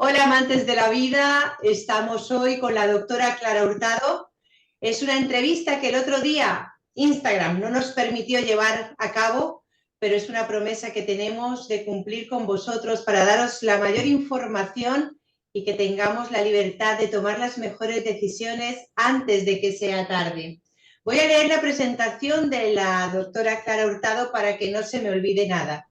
Hola amantes de la vida, estamos hoy con la doctora Clara Hurtado. Es una entrevista que el otro día Instagram no nos permitió llevar a cabo, pero es una promesa que tenemos de cumplir con vosotros para daros la mayor información y que tengamos la libertad de tomar las mejores decisiones antes de que sea tarde. Voy a leer la presentación de la doctora Clara Hurtado para que no se me olvide nada.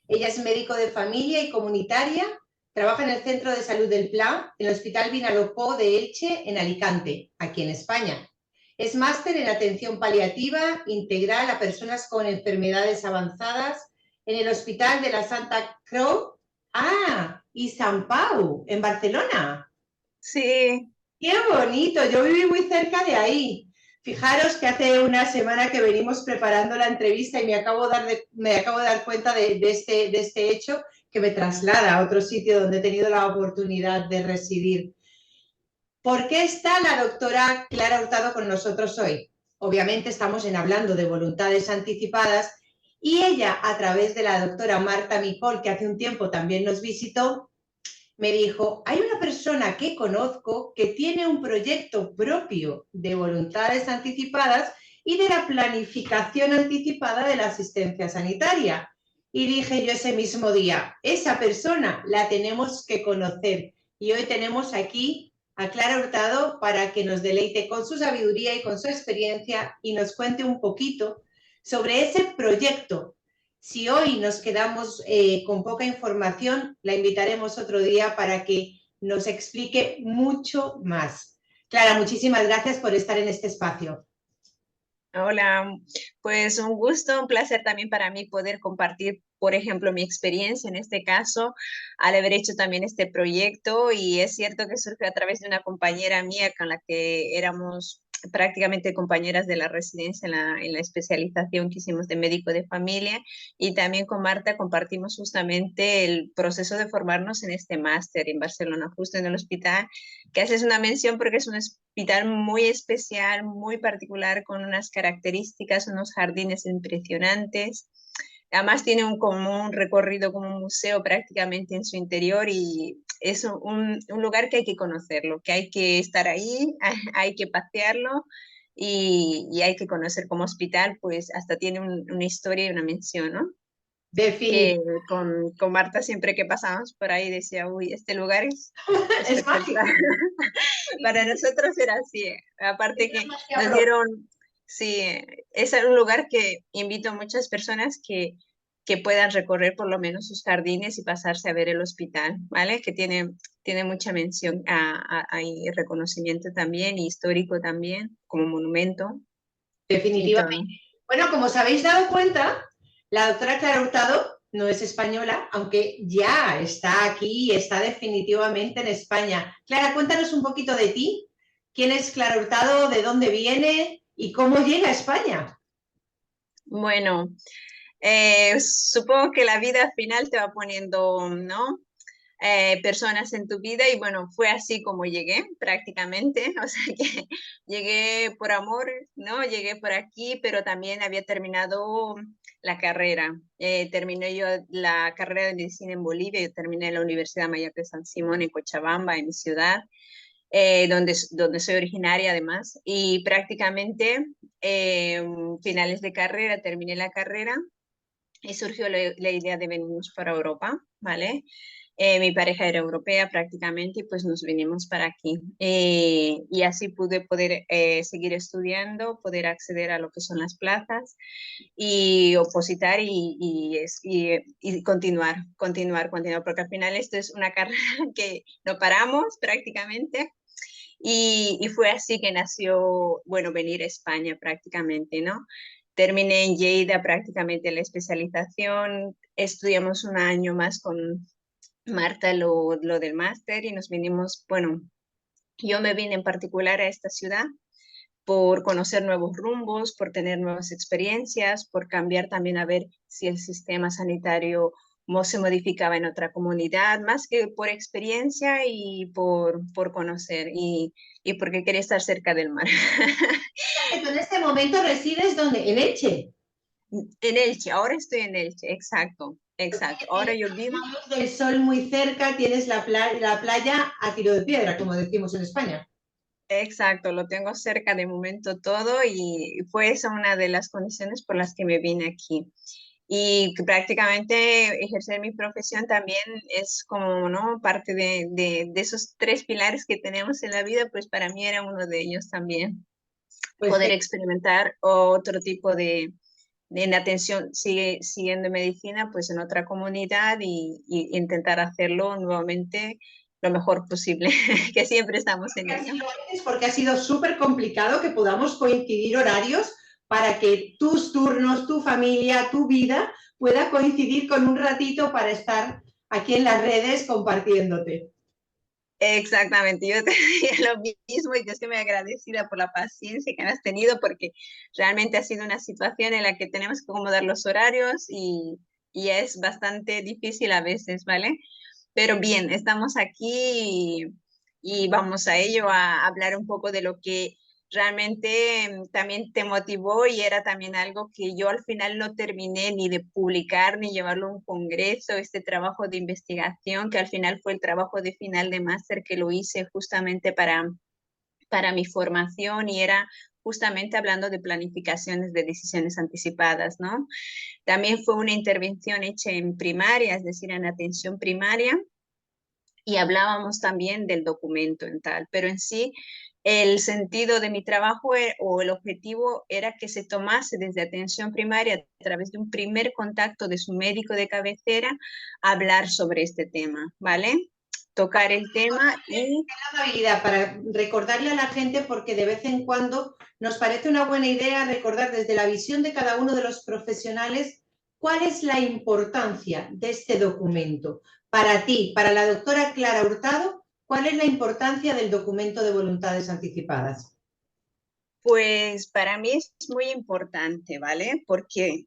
Ella es médico de familia y comunitaria. Trabaja en el Centro de Salud del Pla, en el Hospital Vinalopó de Elche, en Alicante, aquí en España. Es máster en atención paliativa integral a personas con enfermedades avanzadas en el Hospital de la Santa Creu y Sant Pau, en Barcelona. Sí. ¡Qué bonito! Yo viví muy cerca de ahí. Fijaros que hace una semana que venimos preparando la entrevista y me acabo de dar cuenta de este hecho que me traslada a otro sitio donde he tenido la oportunidad de residir. ¿Por qué está la doctora Clara Hurtado con nosotros hoy? Obviamente estamos hablando de voluntades anticipadas y ella, a través de la doctora Marta Micol, que hace un tiempo también nos visitó, me dijo, hay una persona que conozco que tiene un proyecto propio de voluntades anticipadas y de la planificación anticipada de la asistencia sanitaria. Y dije yo ese mismo día, esa persona la tenemos que conocer. Y hoy tenemos aquí a Clara Hurtado para que nos deleite con su sabiduría y con su experiencia y nos cuente un poquito sobre ese proyecto. Si hoy nos quedamos con poca información, la invitaremos otro día para que nos explique mucho más. Clara, muchísimas gracias por estar en este espacio. Hola, pues un gusto, un placer también para mí poder compartir, por ejemplo, mi experiencia en este caso, al haber hecho también este proyecto. Y es cierto que surgió a través de una compañera mía con la que éramos prácticamente compañeras de la residencia en la especialización que hicimos de médico de familia, y también con Marta compartimos justamente el proceso de formarnos en este máster en Barcelona, justo en el hospital, que haces una mención porque es un hospital muy especial, muy particular, con unas características, unos jardines impresionantes. Además tiene como un recorrido como un museo prácticamente en su interior, y es un lugar que hay que conocerlo, que hay que estar ahí, hay que pasearlo, y hay que conocer como hospital, pues hasta tiene una historia y una mención, ¿no? Que Definitivamente. con Marta siempre que pasábamos por ahí decía, uy, este lugar es Es espectacular. mágico. Para nosotros era así. Aparte Es la que magia nos propia. dieron, sí, es un lugar que invito a muchas personas que puedan recorrer por lo menos sus jardines y pasarse a ver el hospital, ¿vale? Que tiene mucha mención, hay reconocimiento también, histórico también, como monumento y todo. Definitivamente. Bueno, como os habéis dado cuenta, la doctora Clara Hurtado no es española, aunque ya está aquí y está definitivamente en España. Clara, cuéntanos un poquito de ti. ¿Quién es Clara Hurtado? ¿De dónde viene? ¿Y cómo llega a España? Bueno, supongo que la vida al final te va poniendo, ¿no? Personas en tu vida, y bueno, fue así como llegué prácticamente. O sea que llegué por amor, ¿no? Llegué por aquí, pero también había terminado la carrera. Terminé yo la carrera de medicina en Bolivia. Yo terminé en la Universidad Mayor de San Simón en Cochabamba, en mi ciudad, donde soy originaria además, y prácticamente eh, finales de carrera, terminé la carrera y surgió la idea de venirnos para Europa, ¿vale? Mi pareja era europea prácticamente, y pues nos vinimos para aquí. Y así pude poder seguir estudiando, poder acceder a lo que son las plazas y opositar, y continuar, porque al final esto es una carrera que no paramos prácticamente. Y fue así que nació, bueno, venir a España prácticamente, ¿no? Terminé en Lleida prácticamente la especialización, estudiamos un año más con Marta lo del máster, y nos vinimos, bueno, yo me vine en particular a esta ciudad por conocer nuevos rumbos, por tener nuevas experiencias, por cambiar también a ver si el sistema sanitario se modificaba en otra comunidad, más que por experiencia y por conocer, y porque quería estar cerca del mar. ¿Tú en este momento resides donde? En Elche. En Elche, ahora estoy en Elche, exacto, exacto. Ahora yo vivo. Vamos del sol muy cerca, tienes la playa a tiro de piedra, como decimos en España. Exacto, lo tengo cerca de momento todo y fue esa una de las condiciones por las que me vine aquí. Y que prácticamente ejercer mi profesión también es como, ¿no? Parte de esos tres pilares que tenemos en la vida, pues para mí era uno de ellos también. Pues Poder experimentar otro tipo de atención, siguiendo medicina, pues en otra comunidad y intentar hacerlo nuevamente lo mejor posible, que siempre estamos en ello. porque ha sido súper complicado que podamos coincidir horarios para que tus turnos, tu familia, tu vida pueda coincidir con un ratito para estar aquí en las redes compartiéndote. Exactamente, yo te diría lo mismo y yo estoy muy agradecida por la paciencia que me has tenido porque realmente ha sido una situación en la que tenemos que acomodar los horarios y es bastante difícil a veces, ¿vale? Pero bien, estamos aquí y vamos a ello, a hablar un poco de lo que realmente también te motivó y era también algo que yo al final no terminé ni de publicar ni llevarlo a un congreso, este trabajo de investigación que al final fue el trabajo de final de máster que lo hice justamente para mi formación y era justamente hablando de planificaciones de decisiones anticipadas, ¿no? También fue una intervención hecha en primaria, es decir, en atención primaria y hablábamos también del documento en tal, pero en sí el sentido de mi trabajo o el objetivo era que se tomase desde atención primaria a través de un primer contacto de su médico de cabecera, hablar sobre este tema, ¿vale? Tocar el tema y... Habilidad para recordarle a la gente porque de vez en cuando nos parece una buena idea recordar desde la visión de cada uno de los profesionales cuál es la importancia de este documento. Para ti, para la doctora Clara Hurtado, ¿cuál es la importancia del documento de voluntades anticipadas? Pues para mí es muy importante, ¿vale? Porque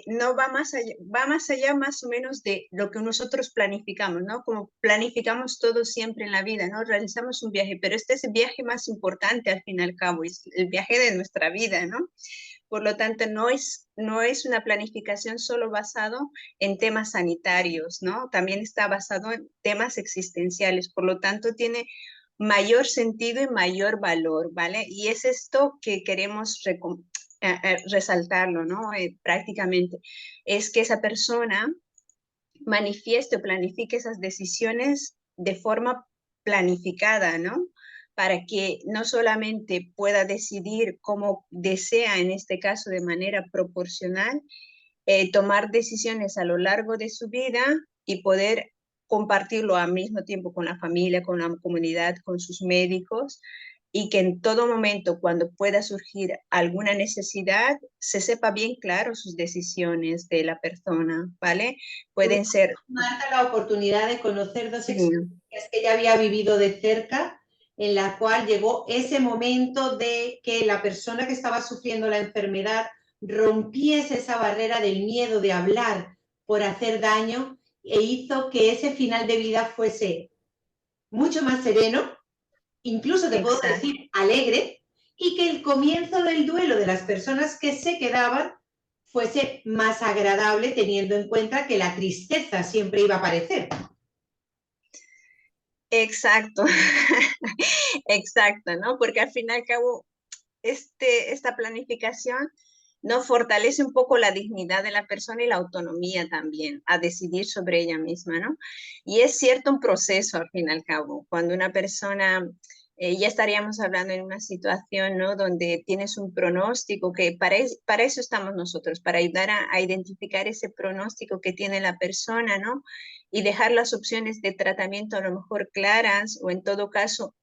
no va más allá más o menos de lo que nosotros planificamos, ¿no? Como planificamos todo siempre en la vida, ¿no? Realizamos un viaje, pero este es el viaje más importante al fin y al cabo, es el viaje de nuestra vida, ¿no? Por lo tanto, no es una planificación solo basado en temas sanitarios, ¿no? También está basado en temas existenciales, por lo tanto, tiene mayor sentido y mayor valor, ¿vale? Y es esto que queremos resaltarlo, ¿no? Prácticamente, es que esa persona manifieste o planifique esas decisiones de forma planificada, ¿no? Para que no solamente pueda decidir como desea, en este caso de manera proporcional, tomar decisiones a lo largo de su vida y poder compartirlo al mismo tiempo con la familia, con la comunidad, con sus médicos y que en todo momento, cuando pueda surgir alguna necesidad, se sepa bien claro sus decisiones de la persona, ¿vale? Pueden ser... Marta, la oportunidad de conocer dos Sí, experiencias que ella había vivido de cerca, en la cual llegó ese momento de que la persona que estaba sufriendo la enfermedad rompiese esa barrera del miedo de hablar por hacer daño e hizo que ese final de vida fuese mucho más sereno, incluso te puedo exacto. decir alegre, y que el comienzo del duelo de las personas que se quedaban fuese más agradable teniendo en cuenta que la tristeza siempre iba a aparecer. Exacto, exacto, ¿no? Porque al fin y al cabo, esta planificación nos fortalece un poco la dignidad de la persona y la autonomía también, a decidir sobre ella misma, ¿no? Y es cierto un proceso al fin y al cabo, cuando una persona, ya estaríamos hablando en una situación, ¿no? Donde tienes un pronóstico, que para eso estamos nosotros, para ayudar a identificar ese pronóstico que tiene la persona, ¿no? Y dejar las opciones de tratamiento a lo mejor claras o en todo caso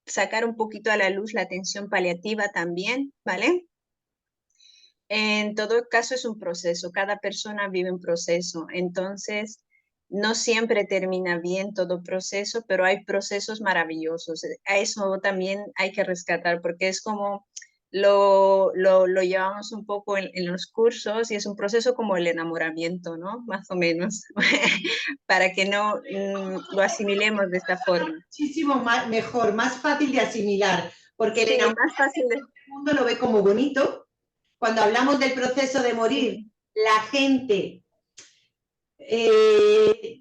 sacar un poquito a la luz la atención paliativa también, ¿vale? En todo caso es un proceso, cada persona vive un proceso, entonces no siempre termina bien todo proceso, pero hay procesos maravillosos. A eso también hay que rescatar porque es como lo llevamos un poco en los cursos y es un proceso como el enamoramiento, ¿no? Más o menos, para que no lo asimilemos de esta forma. Muchísimo más, mejor, más fácil de asimilar, porque el Sí, enamoramiento más fácil de... todo el mundo lo ve como bonito. Cuando hablamos del proceso de morir, la gente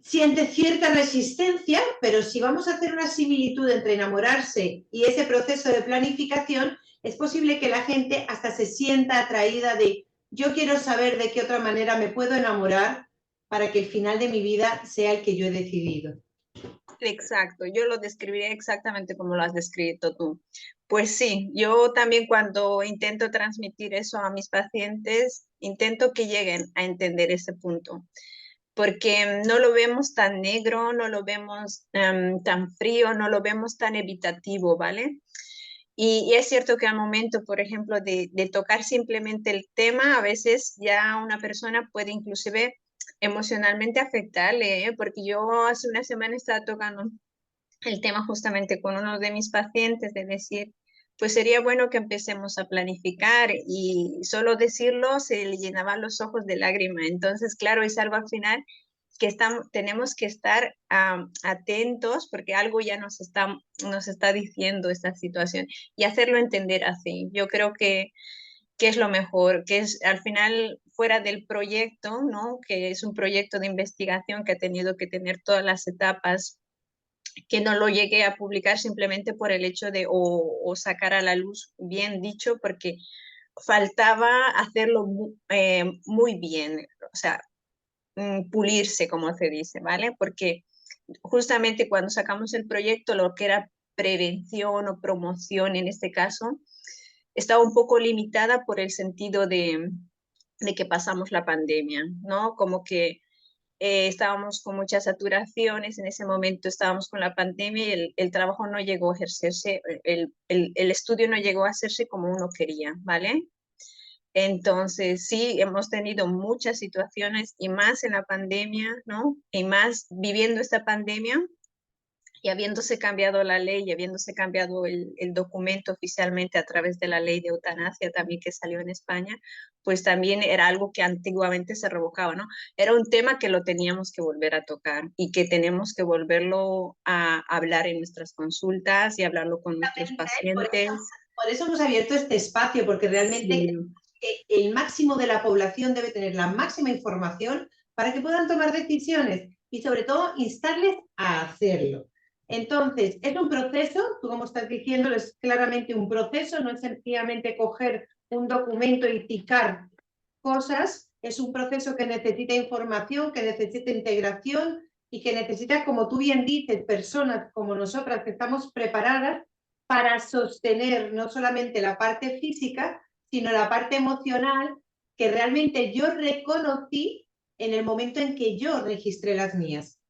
siente cierta resistencia, pero si vamos a hacer una similitud entre enamorarse y ese proceso de planificación, es posible que la gente hasta se sienta atraída de yo quiero saber de qué otra manera me puedo enamorar para que el final de mi vida sea el que yo he decidido. Exacto, yo lo describiría exactamente como lo has descrito tú. Pues sí, yo también cuando intento transmitir eso a mis pacientes, intento que lleguen a entender ese punto, porque no lo vemos tan negro, no lo vemos tan frío, no lo vemos tan evitativo, ¿vale? Y es cierto que al momento, por ejemplo, de tocar simplemente el tema, a veces ya una persona puede inclusive emocionalmente afectarle, ¿eh? Porque yo hace una semana estaba tocando el tema justamente con uno de mis pacientes, de decir, pues sería bueno que empecemos a planificar y solo decirlo se le llenaban los ojos de lágrima. Entonces, claro, es algo al final que tenemos que estar atentos porque algo ya nos está diciendo esta situación y hacerlo entender así. Yo creo que es lo mejor, que es al final fuera del proyecto, ¿no? Que es un proyecto de investigación que ha tenido que tener todas las etapas, que no lo llegué a publicar simplemente por el hecho de o sacar a la luz bien dicho, porque faltaba hacerlo muy bien, o sea, pulirse, como se dice, ¿vale? Porque justamente cuando sacamos el proyecto, lo que era prevención o promoción en este caso, estaba un poco limitada por el sentido de que pasamos la pandemia, ¿no? Como que estábamos con muchas saturaciones, en ese momento estábamos con la pandemia y el trabajo no llegó a ejercerse, el estudio no llegó a hacerse como uno quería, ¿vale? Entonces, sí, hemos tenido muchas situaciones y más en la pandemia, ¿no? Y más viviendo esta pandemia y habiéndose cambiado la ley y habiéndose cambiado el documento oficialmente a través de la ley de eutanasia también que salió en España, pues también era algo que antiguamente se revocaba, ¿no? Era un tema que lo teníamos que volver a tocar y que tenemos que volverlo a hablar en nuestras consultas y hablarlo con nuestros pacientes. Por eso hemos abierto este espacio, porque realmente Sí, el máximo de la población debe tener la máxima información para que puedan tomar decisiones y sobre todo instarles a hacerlo. Entonces, es un proceso, tú como estás diciendo, es claramente un proceso, no es sencillamente coger un documento y picar cosas, es un proceso que necesita información, que necesita integración y que necesita, como tú bien dices, personas como nosotras que estamos preparadas para sostener no solamente la parte física, sino la parte emocional que realmente yo reconocí en el momento en que yo registré las mías.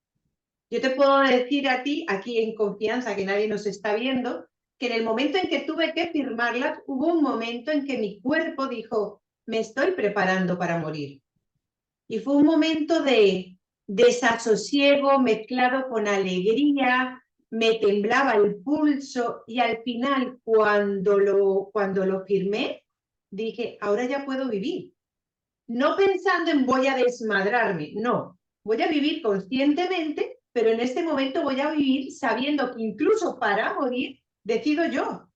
Yo te puedo decir a ti, aquí en confianza, que nadie nos está viendo, que en el momento en que tuve que firmarlas, hubo un momento en que mi cuerpo dijo, me estoy preparando para morir. Y fue un momento de desasosiego mezclado con alegría, me temblaba el pulso y al final cuando lo firmé, dije, ahora ya puedo vivir. No pensando en voy a desmadrarme, no, voy a vivir conscientemente, pero en este momento voy a vivir sabiendo que incluso para morir decido yo.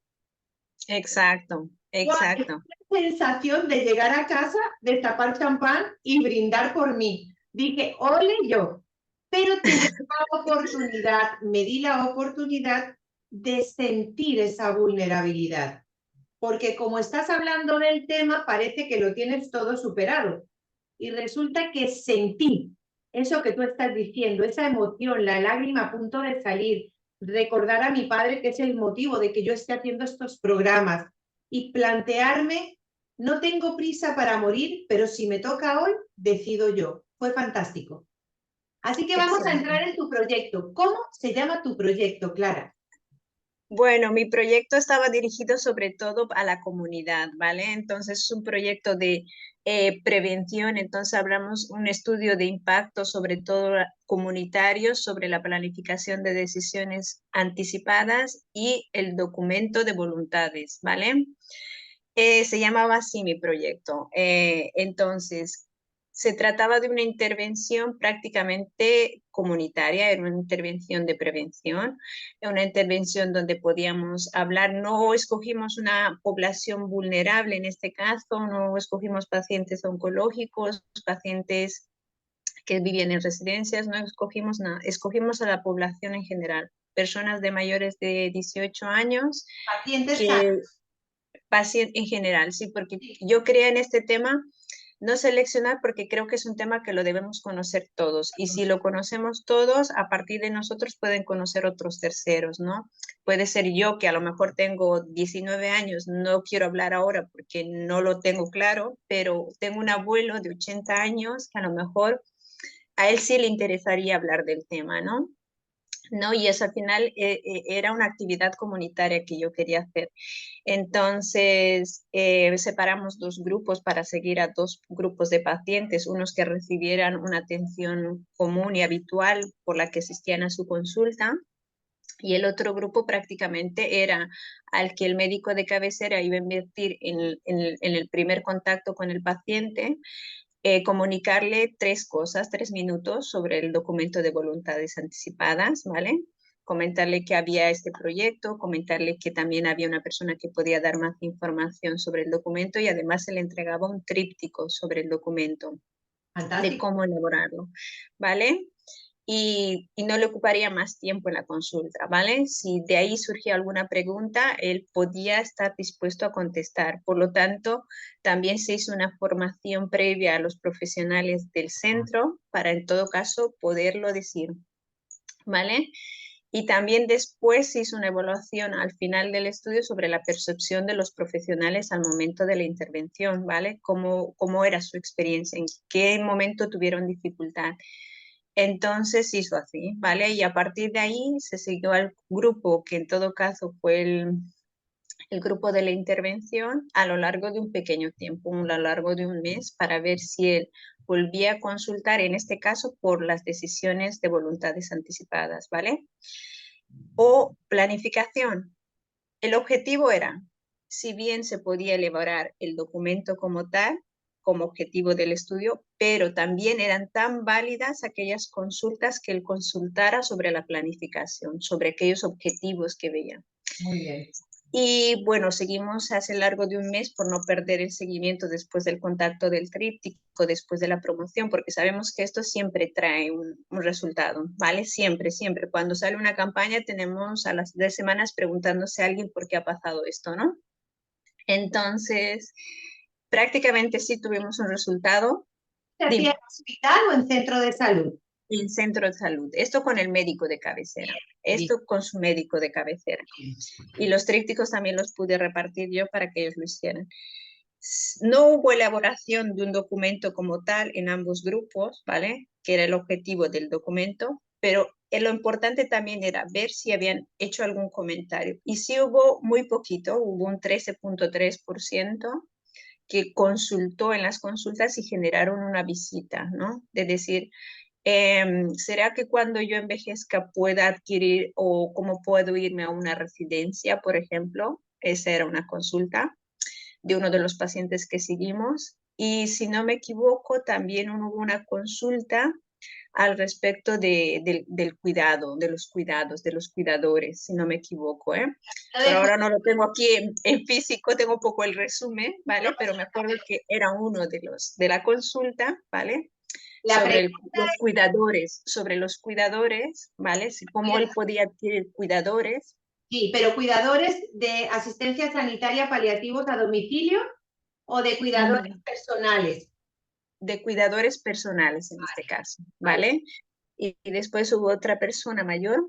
exacto, exacto. La sensación de llegar a casa, destapar champán y brindar por mí. Dije, ole yo, pero tuve la oportunidad, me di la oportunidad de sentir esa vulnerabilidad. Porque como estás hablando del tema, parece que lo tienes todo superado. Y resulta que sentí eso que tú estás diciendo, esa emoción, la lágrima a punto de salir, recordar a mi padre que es el motivo de que yo esté haciendo estos programas y plantearme, no tengo prisa para morir, pero si me toca hoy, decido yo. Fue fantástico. Así que vamos a Excelente. entrar en tu proyecto. ¿Cómo se llama tu proyecto, Clara? Bueno, mi proyecto estaba dirigido sobre todo a la comunidad, ¿vale? Entonces es un proyecto de prevención, entonces hablamos un estudio de impacto sobre todo comunitario sobre la planificación de decisiones anticipadas y el documento de voluntades, ¿vale? Se llamaba así mi proyecto. Entonces, se trataba de una intervención prácticamente comunitaria, era una intervención de prevención, una intervención donde podíamos hablar, no escogimos una población vulnerable en este caso, no escogimos pacientes oncológicos, pacientes que vivían en residencias, no escogimos nada, escogimos a la población en general, personas de mayores de 18 años, Pacientes que sanos. en general, sí, porque Sí. yo creía en este tema no seleccionar porque creo que es un tema que lo debemos conocer todos y si lo conocemos todos, a partir de nosotros pueden conocer otros terceros, ¿no? Puede ser yo que a lo mejor tengo 19 años, no quiero hablar ahora porque no lo tengo claro, pero tengo un abuelo de 80 años que a lo mejor a él sí le interesaría hablar del tema, ¿no? ¿No? Y eso al final era una actividad comunitaria que yo quería hacer. Entonces, separamos dos grupos para seguir a dos grupos de pacientes, unos que recibieran una atención común y habitual por la que asistían a su consulta, y el otro grupo prácticamente era al que el médico de cabecera iba a invertir en el primer contacto con el paciente, comunicarle tres cosas, 3 minutos sobre el documento de voluntades anticipadas, ¿vale? Comentarle que había este proyecto, comentarle que también había una persona que podía dar más información sobre el documento y además se le entregaba un tríptico sobre el documento de Fantástico. cómo elaborarlo, ¿vale? Y no le ocuparía más tiempo en la consulta, ¿vale? Si de ahí surgía alguna pregunta, él podía estar dispuesto a contestar. Por lo tanto, también se hizo una formación previa a los profesionales del centro para, en todo caso, poderlo decir, ¿vale? Y también después se hizo una evaluación al final del estudio sobre la percepción de los profesionales al momento de la intervención, ¿vale? Cómo era su experiencia, en qué momento tuvieron dificultad. Entonces se hizo así, ¿vale? Y a partir de ahí se siguió al grupo, que en todo caso fue el grupo de la intervención, a lo largo de un pequeño tiempo, a lo largo de un mes, para ver si él volvía a consultar, en este caso, por las decisiones de voluntades anticipadas, ¿vale? O planificación. El objetivo era, si bien se podía elaborar el documento como tal, como objetivo del estudio, pero también eran tan válidas aquellas consultas que él consultara sobre la planificación, sobre aquellos objetivos que veía. Muy bien. Y bueno, seguimos hace largo de un mes por no perder el seguimiento después del contacto del tríptico, después de la promoción, porque sabemos que esto siempre trae un resultado, ¿vale? Siempre, siempre. Cuando sale una campaña tenemos a las 3 semanas preguntándose a alguien por qué ha pasado esto, ¿no? Entonces, prácticamente sí tuvimos un resultado. ¿Se hacía en Dime, hospital o en centro de salud? en centro de salud. Esto con el médico de cabecera. Bien, Esto con su médico de cabecera. Y los trípticos también los pude repartir yo para que ellos lo hicieran. No hubo elaboración de un documento como tal en ambos grupos, ¿vale? Que era el objetivo del documento, pero lo importante también era ver si habían hecho algún comentario. Y sí hubo muy poquito, hubo un 13.3% que consultó en las consultas y generaron una visita, ¿no? De decir, ¿será que cuando yo envejezca pueda adquirir o cómo puedo irme a una residencia, por ejemplo? Esa era una consulta de uno de los pacientes que seguimos. Y si no me equivoco, también hubo una consulta al respecto del cuidado, de los cuidados, de los cuidadores, si no me equivoco, ¿eh? lo Por de ahora no lo tengo aquí en físico, tengo un poco el resumen, ¿vale? Pero me acuerdo que era uno de la consulta, ¿vale? la pregunta Sobre los cuidadores, ¿vale? Cómo él es, podía adquirir cuidadores. sí, pero cuidadores de asistencia sanitaria paliativos a domicilio o de cuidadores Ujú. personales. De cuidadores personales en este caso, Vale. ¿vale? Y después hubo otra persona mayor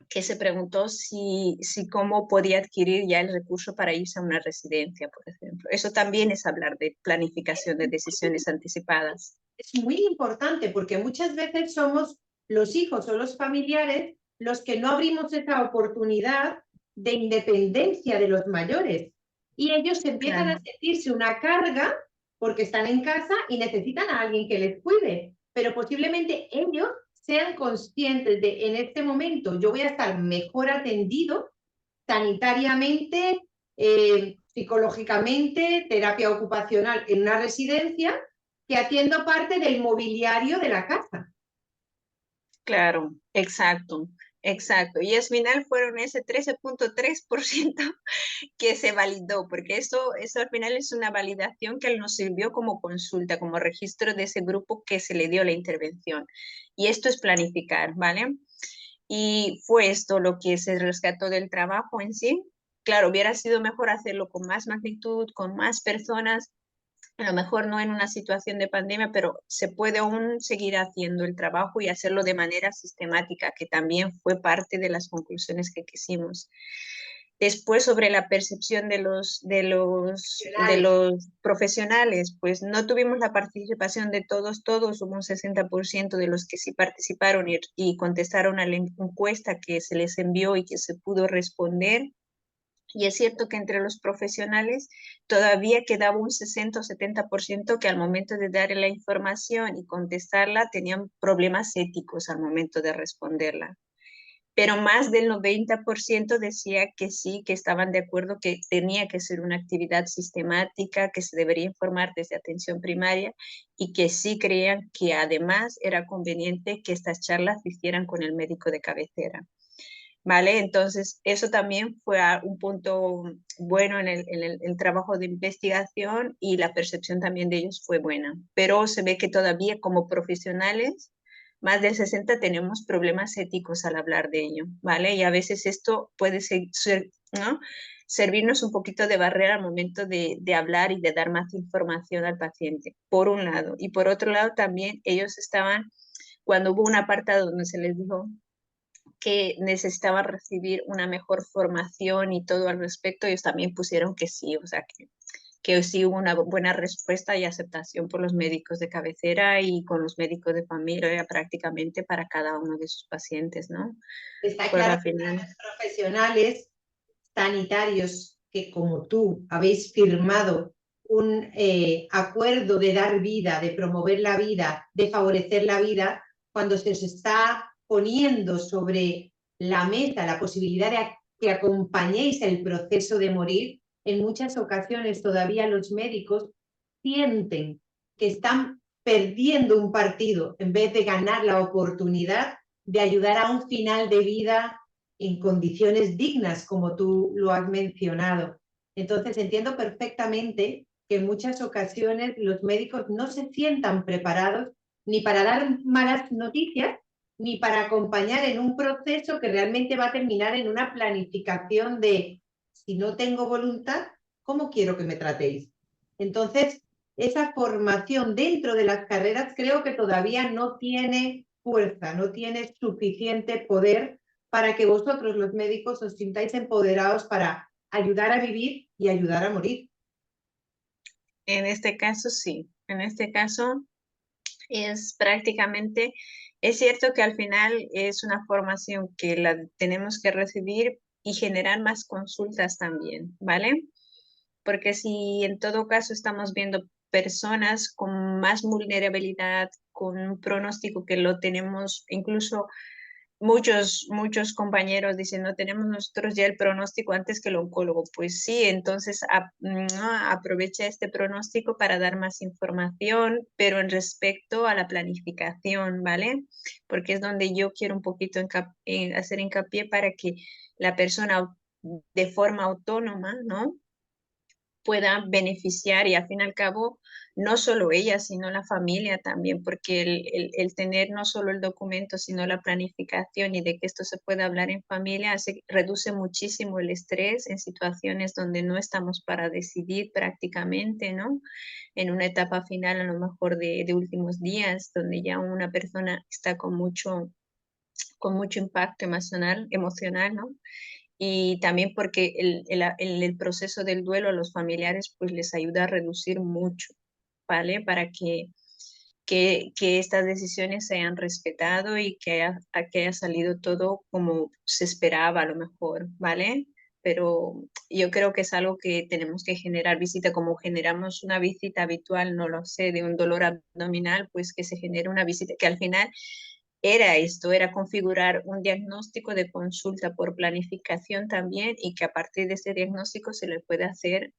que se preguntó si cómo podía adquirir ya el recurso para irse a una residencia, por ejemplo. Eso también es hablar de planificación de decisiones anticipadas. Es muy importante porque muchas veces somos los hijos o los familiares los que no abrimos esa oportunidad de independencia de los mayores y ellos empiezan a Claro, sentirse una carga porque están en casa y necesitan a alguien que les cuide, pero posiblemente ellos sean conscientes de en este momento yo voy a estar mejor atendido sanitariamente, psicológicamente, terapia ocupacional en una residencia que haciendo parte del mobiliario de la casa. Claro, exacto, exacto. Y al final fueron ese 13.3% que se validó, porque eso al final es una validación que nos sirvió como consulta, como registro de ese grupo que se le dio la intervención. Y esto es planificar, ¿vale? Y fue esto lo que se rescató del trabajo en sí. Claro, hubiera sido mejor hacerlo con más magnitud, con más personas, a lo mejor no en una situación de pandemia, pero se puede aún seguir haciendo el trabajo y hacerlo de manera sistemática, que también fue parte de las conclusiones que quisimos. Después, sobre la percepción de los profesionales, pues no tuvimos la participación de todos, hubo un 60% de los que sí participaron y contestaron a la encuesta que se les envió y que se pudo responder. Y es cierto que entre los profesionales todavía quedaba un 60 o 70% que al momento de dar la información y contestarla tenían problemas éticos al momento de responderla. Pero más del 90% decía que sí, que estaban de acuerdo que tenía que ser una actividad sistemática, que se debería informar desde atención primaria y que sí creían que además era conveniente que estas charlas se hicieran con el médico de cabecera. ¿Vale? Entonces, eso también fue un punto bueno en el trabajo de investigación y la percepción también de ellos fue buena. Pero se ve que todavía como profesionales, más del 60 tenemos problemas éticos al hablar de ello, ¿vale? Y a veces esto puede ser, ¿no? Servirnos un poquito de barrera al momento de hablar y de dar más información al paciente, por un lado. Y por otro lado, también ellos estaban, cuando hubo un apartado donde se les dijo que necesitaban recibir una mejor formación y todo al respecto, ellos también pusieron que sí, o sea, que sí hubo una buena respuesta y aceptación por los médicos de cabecera y con los médicos de familia prácticamente para cada uno de sus pacientes, ¿no? Está Porque claro al que final, los profesionales sanitarios que como tú habéis firmado un acuerdo de dar vida, de promover la vida, de favorecer la vida, cuando se os está poniendo sobre la mesa la posibilidad de que acompañéis el proceso de morir, en muchas ocasiones todavía los médicos sienten que están perdiendo un partido en vez de ganar la oportunidad de ayudar a un final de vida en condiciones dignas, como tú lo has mencionado. Entonces, entiendo perfectamente que en muchas ocasiones los médicos no se sientan preparados ni para dar malas noticias, ni para acompañar en un proceso que realmente va a terminar en una planificación de, si no tengo voluntad, ¿cómo quiero que me tratéis? Entonces, esa formación dentro de las carreras creo que todavía no tiene fuerza, no tiene suficiente poder para que vosotros, los médicos, os sintáis empoderados para ayudar a vivir y ayudar a morir. en este caso sí, en este caso es prácticamente, es cierto que al final es una formación que la tenemos que recibir y generar más consultas también, ¿vale? Porque si en todo caso estamos viendo personas con más vulnerabilidad, con un pronóstico que lo tenemos, incluso muchos compañeros dicen, no tenemos nosotros ya el pronóstico antes que el oncólogo. Pues sí, entonces aprovecha este pronóstico para dar más información, pero en respecto a la planificación, ¿vale? Porque es donde yo quiero un poquito hacer hincapié para que la persona de forma autónoma, ¿no? Pueda beneficiar y al fin y al cabo no solo ella, sino la familia también, porque el tener no solo el documento, sino la planificación y de que esto se pueda hablar en familia reduce muchísimo el estrés en situaciones donde no estamos para decidir prácticamente, ¿no? En una etapa final a lo mejor de últimos días, donde ya una persona está con mucho impacto emocional, ¿no? Y también porque el proceso del duelo a los familiares pues les ayuda a reducir mucho, ¿vale? Para que estas decisiones se hayan respetado y que haya salido todo como se esperaba a lo mejor, ¿vale? Pero yo creo que es algo que tenemos que generar visita, como generamos una visita habitual, no lo sé, de un dolor abdominal, pues que se genere una visita, que al final era esto, era configurar un diagnóstico de consulta por planificación también y que a partir de ese diagnóstico se le puede hacer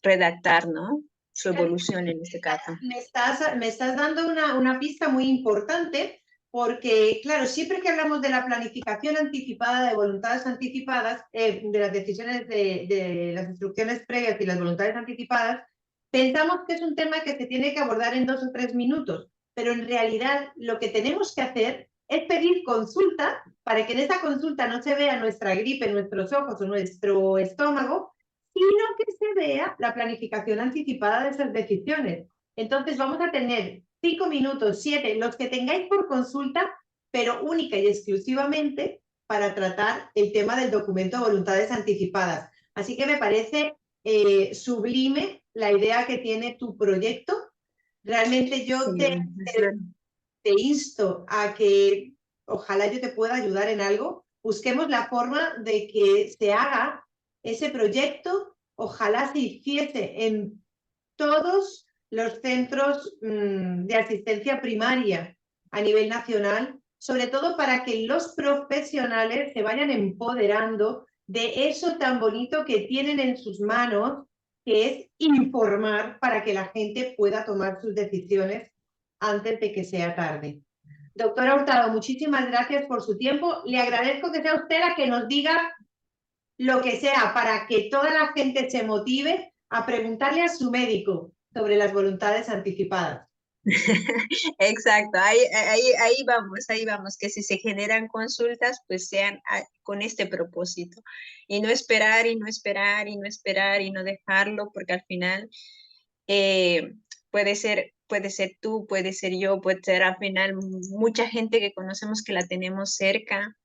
redactar, ¿no? su evolución en este caso. Me estás dando una pista muy importante porque, claro, siempre que hablamos de la planificación anticipada, de voluntades anticipadas, de las decisiones de las instrucciones previas y las voluntades anticipadas, pensamos que es un tema que se tiene que abordar en 2 o 3 minutos, pero en realidad lo que tenemos que hacer es pedir consulta para que en esa consulta no se vea nuestra gripe, nuestros ojos o nuestro estómago, sino que se vea la planificación anticipada de esas decisiones. Entonces vamos a tener 5 minutos, 7, los que tengáis por consulta, pero única y exclusivamente para tratar el tema del documento de voluntades anticipadas. Así que me parece sublime la idea que tiene tu proyecto. Realmente yo Sí, te insto a que ojalá yo te pueda ayudar en algo. Busquemos la forma de que se haga ese proyecto, ojalá se hiciese en todos los centros de asistencia primaria a nivel nacional, sobre todo para que los profesionales se vayan empoderando de eso tan bonito que tienen en sus manos, que es informar para que la gente pueda tomar sus decisiones antes de que sea tarde. Doctora Hurtado, muchísimas gracias por su tiempo. Le agradezco que sea usted la que nos diga lo que sea para que toda la gente se motive a preguntarle a su médico sobre las voluntades anticipadas. Exacto, ahí vamos, que si se generan consultas, pues sean con este propósito y no esperar y no esperar y no esperar y no dejarlo, porque al final puede ser tú, puede ser yo, puede ser al final mucha gente que conocemos que la tenemos cerca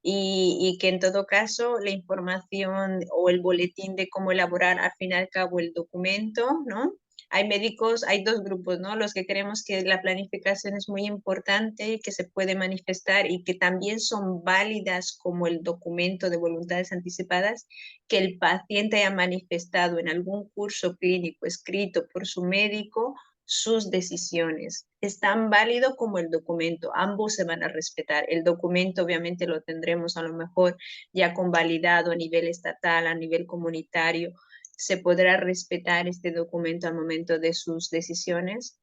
y que en todo caso la información o el boletín de cómo elaborar al fin y al cabo el documento, ¿no? Hay médicos, hay dos grupos, ¿no? Los que creemos que la planificación es muy importante y que se puede manifestar y que también son válidas como el documento de voluntades anticipadas, que el paciente haya manifestado en algún curso clínico escrito por su médico sus decisiones. Es tan válido como el documento, ambos se van a respetar. El documento obviamente lo tendremos a lo mejor ya convalidado a nivel estatal, a nivel comunitario, se podrá respetar este documento al momento de sus decisiones,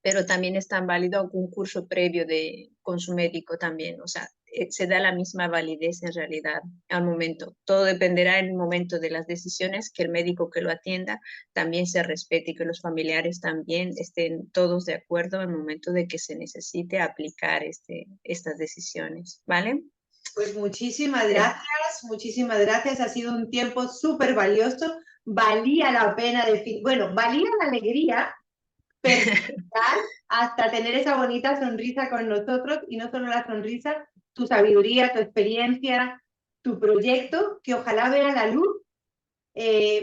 pero también es tan válido algún curso previo con su médico también, o sea, se da la misma validez en realidad al momento. Todo dependerá en el momento de las decisiones, que el médico que lo atienda también se respete y que los familiares también estén todos de acuerdo en el momento de que se necesite aplicar estas decisiones, ¿vale? Pues muchísimas gracias. Ha sido un tiempo súper valioso. Valía la pena decir, bueno, valía la alegría personal hasta tener esa bonita sonrisa con nosotros y no solo la sonrisa, tu sabiduría, tu experiencia, tu proyecto, que ojalá vea la luz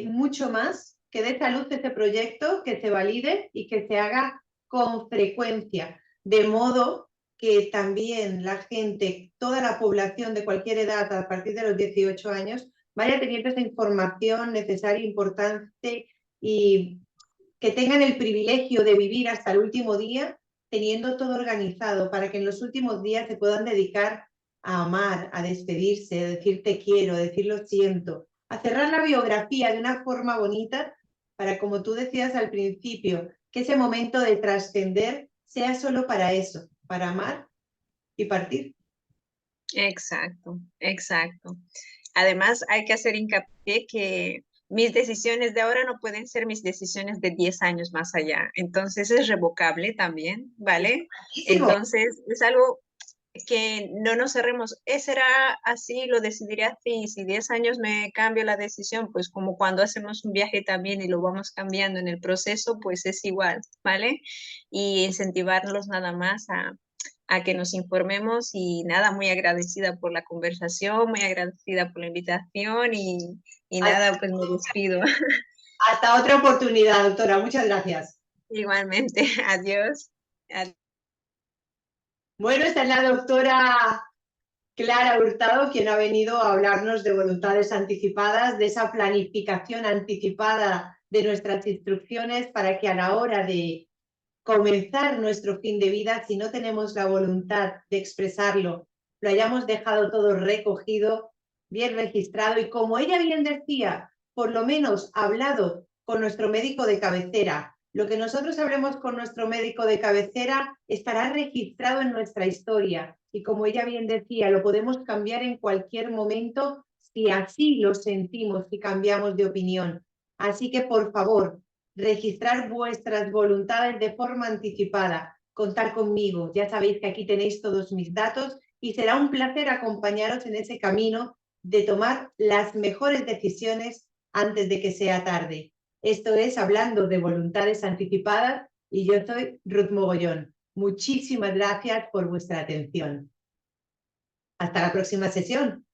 mucho más, que dé esa luz ese proyecto, que se valide y que se haga con frecuencia, de modo que también la gente, toda la población de cualquier edad a partir de los 18 años, vaya teniendo esa información necesaria, importante y que tengan el privilegio de vivir hasta el último día teniendo todo organizado para que en los últimos días se puedan dedicar a amar, a despedirse, a decir te quiero, a decir lo siento, a cerrar la biografía de una forma bonita para, como tú decías al principio, que ese momento de trascender sea solo para eso, para amar y partir. Exacto, exacto. Además, hay que hacer hincapié que mis decisiones de ahora no pueden ser mis decisiones de 10 años más allá. Entonces es revocable también, ¿vale? Entonces es algo que no nos cerremos. Será así, lo decidiré así. Si 10 años me cambio la decisión, pues como cuando hacemos un viaje también y lo vamos cambiando en el proceso, pues es igual, ¿vale? Y incentivarlos nada más a que nos informemos y nada, muy agradecida por la conversación, muy agradecida por la invitación y nada, pues me despido. Hasta otra oportunidad, doctora. Muchas gracias. Igualmente, adiós. Bueno, esta es la doctora Clara Hurtado, quien ha venido a hablarnos de voluntades anticipadas, de esa planificación anticipada de nuestras instrucciones para que a la hora de comenzar nuestro fin de vida, si no tenemos la voluntad de expresarlo, lo hayamos dejado todo recogido, bien registrado y, como ella bien decía, por lo menos hablado con nuestro médico de cabecera. Lo que nosotros hablemos con nuestro médico de cabecera estará registrado en nuestra historia y, como ella bien decía, lo podemos cambiar en cualquier momento si así lo sentimos y cambiamos de opinión. Así que, por favor, registrar vuestras voluntades de forma anticipada. Contar conmigo. Ya sabéis que aquí tenéis todos mis datos y será un placer acompañaros en ese camino de tomar las mejores decisiones antes de que sea tarde. Esto es Hablando de Voluntades Anticipadas y yo soy Ruth Mogollón. Muchísimas gracias por vuestra atención. Hasta la próxima sesión.